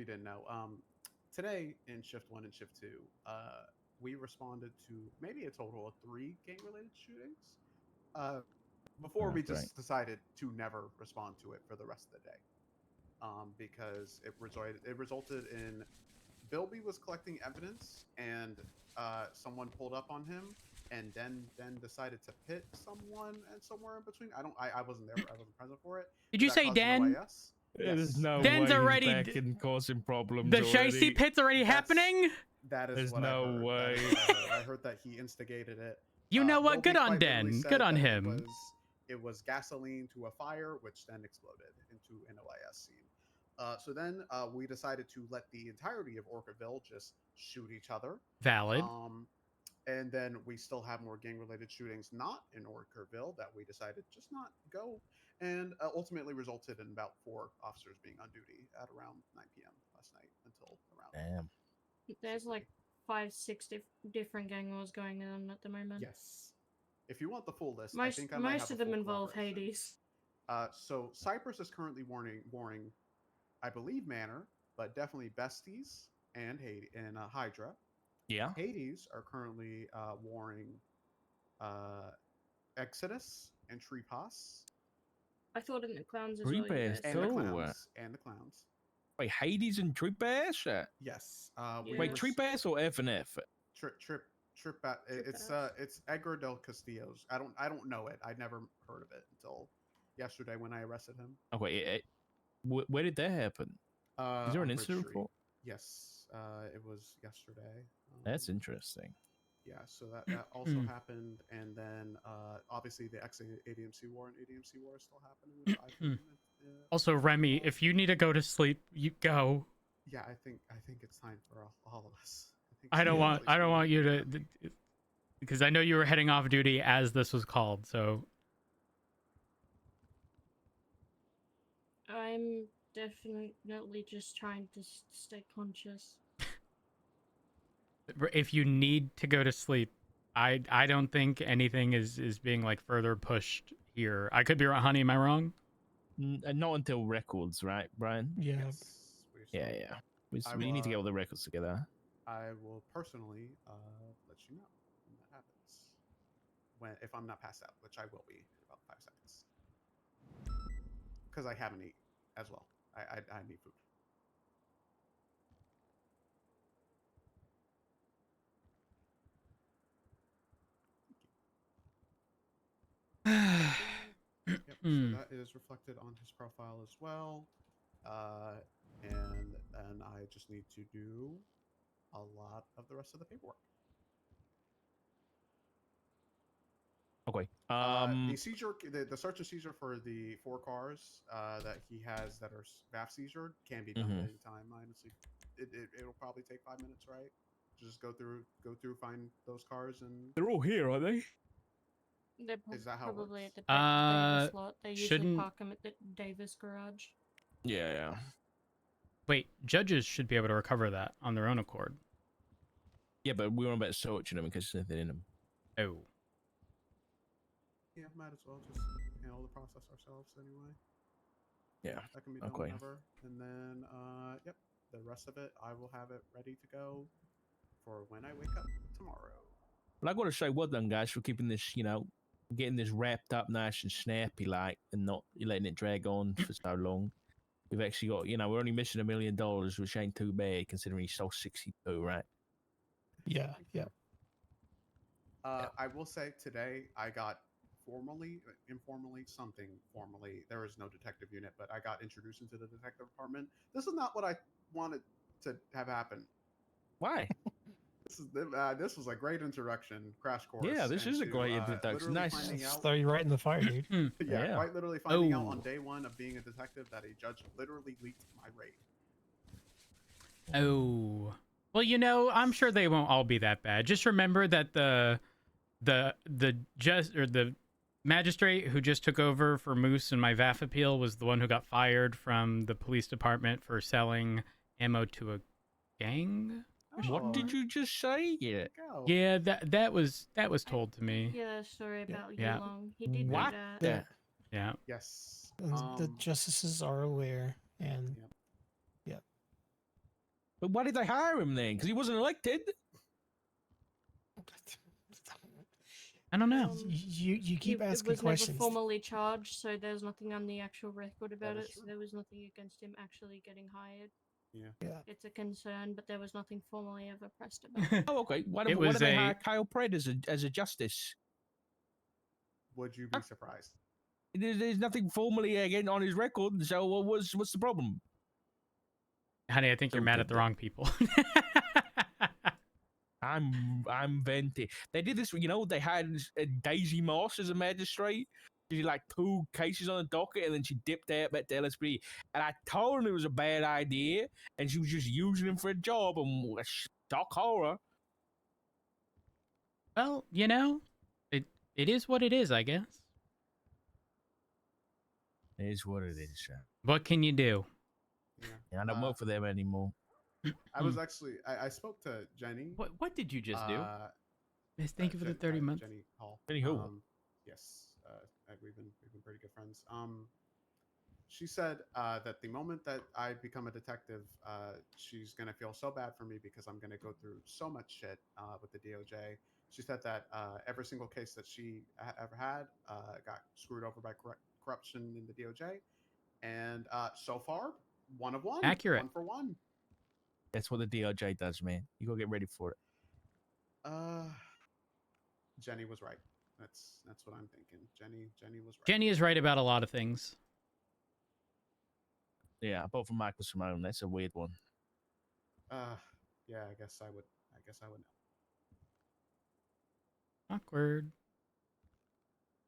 didn't know, today in shift 1 and shift 2, we responded to maybe a total of 3 gang-related shootings. Before we just decided to never respond to it for the rest of the day, because it resulted in Bilby was collecting evidence and someone pulled up on him and then decided to pit someone and somewhere in between. I wasn't there. I wasn't present for it. Did you say Dan? There's no Dan's way already he's back and causing problems. The Shiesty pit's already happening? That is There's what no I heard. way. I heard that he instigated it. You know what? Bilby Good on quite literally Dan. said Good on that him. It was gasoline to a fire, which then exploded into an OIS scene. So then we decided to let the entirety of Orcaville just shoot each other. Valid. And then we still have more gang-related shootings not in Orkerville that we decided just not go, and ultimately resulted in about 4 officers being on duty at around 9 p.m. last night until around. Damn. There's like 5-6 different gang wars going on at the moment. Yes. If you want the full list, I think I might Most have of a them full involve collaboration. Hades. So Cyprus is currently warring, I believe, Manor, but definitely Besties and Hydra. Yeah. Hades are currently warring Exodus and Treepass. I thought in the clowns as Treepass, well. You guys. And the Oh. clowns. And the clowns. Wait, Hades and Treepass? Yes. Yeah. Wait, Treepass or F&F? It's Edgar del Castillo's. I don't know it. I never heard of it until yesterday when I arrested him. Okay, where did that happen? Is there On an Bridge incident Street. report? Yes. It was yesterday. That's interesting. Yeah, so that also happened, and then obviously the ADMC war and ADMC war is still happening. With Also, Remy, if you need to go to sleep, you go. Yeah, I think it's time for all of us. I don't want you to, because I know you were heading off duty as this was called. So I'm definitely just trying to stay conscious. if you need to go to sleep, I don't think anything is being like further pushed here. I could be wrong, honey. Am I wrong? Not until records, right, Brian? Yeah. Yes, Yeah. We need to get all the records together. I will personally let you know when that happens. If I'm not passed out, which I will be in about 5 seconds, because I haven't eaten as well. I need food. Yep, so that is reflected on his profile as well. And then I just need to do a lot of the rest of the paperwork. Okay. The seizure, the search and seizure for the 4 cars that he has that are VAF seizure can be done at any time. Honestly, it'll probably take 5 minutes, right? Just go through, find those cars, and they're all here, are they? They're Is that how it probably works? at the Davis lot. They usually shouldn't- park them at the Davis garage. Yeah. Wait, judges should be able to recover that on their own accord. Yeah, but we were about searching them in case there's anything in them. Oh. Yeah, might as well just handle the process ourselves anyway. Yeah. That can be done whenever. And then, yep, the rest of it, I will have it ready to go for when I wake up tomorrow. Well, I got to say, well done, guys, for keeping this, getting this wrapped up nice and snappy, like, and not letting it drag on for so long. We've actually got, we're only missing $1 million, which ain't too bad considering he stole 62, right? Yeah. I will say today I got informally, there is no detective unit, but I got introduced into the detective department. This is not what I wanted to have happen. Why? This was a great introduction, crash course. Yeah, this is a great introduction. Nice. Throw you right in the fire, dude. Yeah, quite literally finding out on day 1 of being a detective that a judge literally leaked my rate. Oh. Well, I'm sure they won't all be that bad. Just remember that the magistrate who just took over for Moose and my VAF appeal was the one who got fired from the police department for selling ammo to a gang. What did you just say? Yeah, that was told to me. Yeah, sorry about Yeah. Yulong. He did What? do that. Yeah. Yes. The justices are aware, and But why did they hire him then? Because he wasn't elected. I don't know. You keep asking It was questions. never formally charged, so there's nothing on the actual record about is it. So true. there was nothing against him actually getting hired. Yeah. It's a concern, but there was nothing formally ever pressed about it. Oh, okay. Why It did was they a- hire Kyle Pred as a justice? Would you be surprised? There's nothing formally again on his record. So what's the problem? Honey, I think you're mad at the wrong people. I'm venting. They did this. They had Daisy Moss as a magistrate. She like 2 cases on the docket, and then she dipped out back to LSP. And I told her it was a bad idea, and she was just using him for a job. And shock horror. Well, you know, it is what it is, I guess. It is what it is. What can you do? Yeah, I don't work for them anymore. I was actually I spoke to Jenny. What did you just do? Miss, thank you for the Jen- 30 months. Jenny Hall. Jenny who? Yes, we've been pretty good friends. She said that the moment that I become a detective, she's gonna feel so bad for me because I'm gonna go through so much shit with the DOJ. She said that every single case that she ever had got screwed over by corruption in the DOJ, and so far, 1 of 1, Accurate. 1 for 1. That's what the DOJ does, man. You go get ready for it. Jenny was right. That's what I'm thinking. Jenny was right. Jenny is right about a lot of things. Yeah, apart from Michael Simone, that's a weird one. Yeah, I guess I would know. Awkward.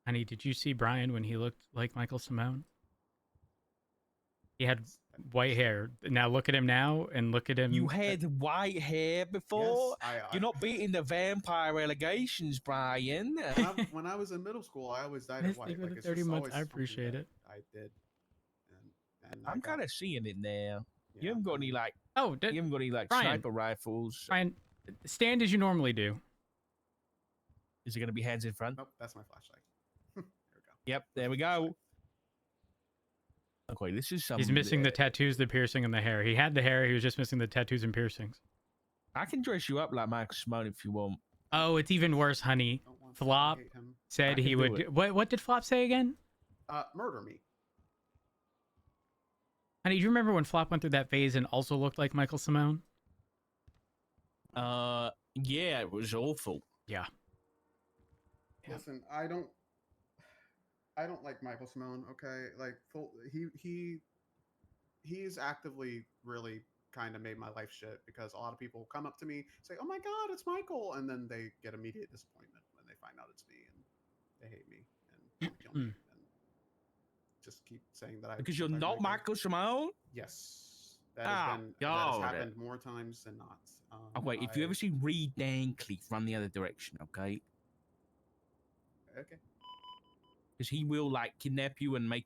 Honey, did you see Brian when he looked like Michael Simone? He had white hair. Now look at him now, and look at him. You had white hair before. Yes, You're not beating the vampire allegations, Brian. when I was in middle school, I always dyed Miss, it white. thank you for Like, the it's 30 just months. always I something appreciate that it. I did. And I'm kind of seeing it now. You haven't got any like. Oh, You haven't got any like Brian. sniper rifles. Brian, stand as you normally do. Is it going to be hands in front? Nope, that's my flashlight. There we go. Yep, there we go. Okay, this is some. He's missing the tattoos, the piercing, and the hair. He had the hair. He was just missing the tattoos and piercings. I can dress you up like Michael Simone if you want. Oh, it's even worse, honey. Don't want to Flop hate him. said I he can do would. it. What did Flop say again? Murder me. Honey, do you remember when Flop went through that phase and also looked like Michael Simone? Yeah, it was awful. Yeah. Listen, I don't like Michael Simone. Okay, like he's actively really kind of made my life shit because a lot of people come up to me say, "Oh my God, it's Michael," and then they get immediate disappointment when they find out it's me and they hate me and kill me and just keep saying that I Because you're I'm not Michael Simone? Yes, that has happened more times than not. Oh, wait, if you ever see Reed Dankley run the other direction, okay? Okay. Because he will like kidnap you and make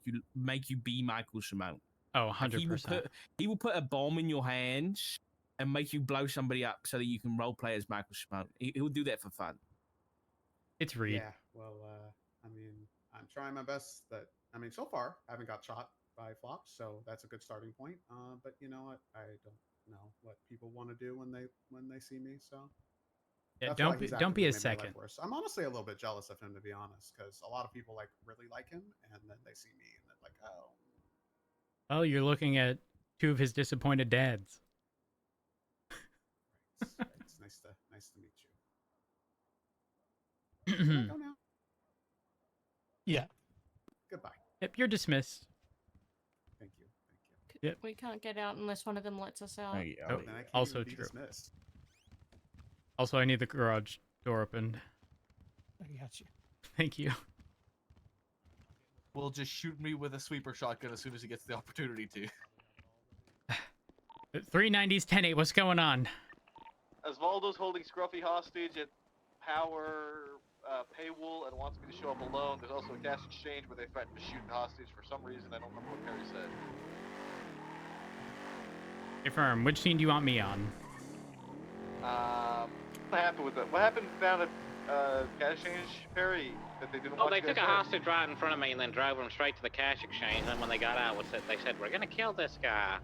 you be Michael Simone. Oh, Like, 100%. he will put a bomb in your hands and make you blow somebody up so that you can role play as Michael Simone. He'll do that for fun. It's Reed. Yeah, well, I mean, I'm trying my best. So far, I haven't got shot by flops, so that's a good starting point. But you know what? I don't know what people want to do when they see me. So Yeah, that's why don't he's be actively a made my life second. worse. I'm honestly a little bit jealous of him, to be honest, because a lot of people really like him, and then they see me and they're like, oh. Oh, you're looking at 2 of his disappointed dads. It's nice to meet you. Can I go now? Yeah. Goodbye. Yep, you're dismissed. Thank you. Yep. We can't get out unless one of them lets us out. There you Oh, go. Then I can't also even be true. dismissed. Also, I need the garage door opened. I got you. Thank you. Will just shoot me with a sweeper shotgun as soon as he gets the opportunity to. 390s 10-8, what's going on? Osvaldo's holding Scruffy hostage at Power Paywall and wants me to show up alone. There's also a cash exchange where they threatened to shoot the hostage for some reason. I don't remember what Perry said. Confirm, which scene do you want me on? What happened with that? What happened down at cash exchange, Perry? That they didn't Oh, want they you guys took a there? hostage right in front of me and then drove him straight to the cash exchange. And when they got out, they said, "We're gonna kill this guy."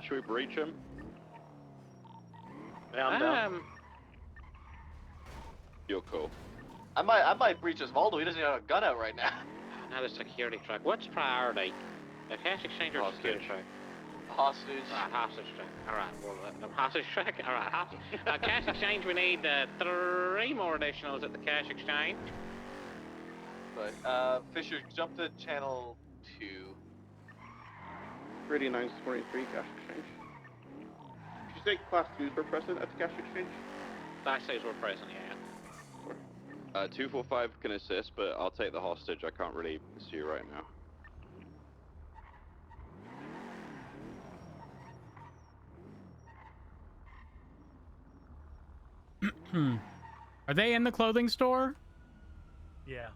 Should we breach him? Yeah, I'm down. You're cool. I might breach Osvaldo. He doesn't have a gun out right now. Now the security truck. What's priority? The cash exchange or the security truck? Hostage. Right, hostage truck. All right, well, the hostage truck. All right, hostage. Cash exchange. We need 3 more additionals at the cash exchange. But Fisher, jump to channel 2. 3923 cash exchange. Did you say class 2s were present at the cash exchange? Class 2s were present, yeah. 245 can assist, but I'll take the hostage. I can't really pursue right now. Are they in the clothing store? Yeah.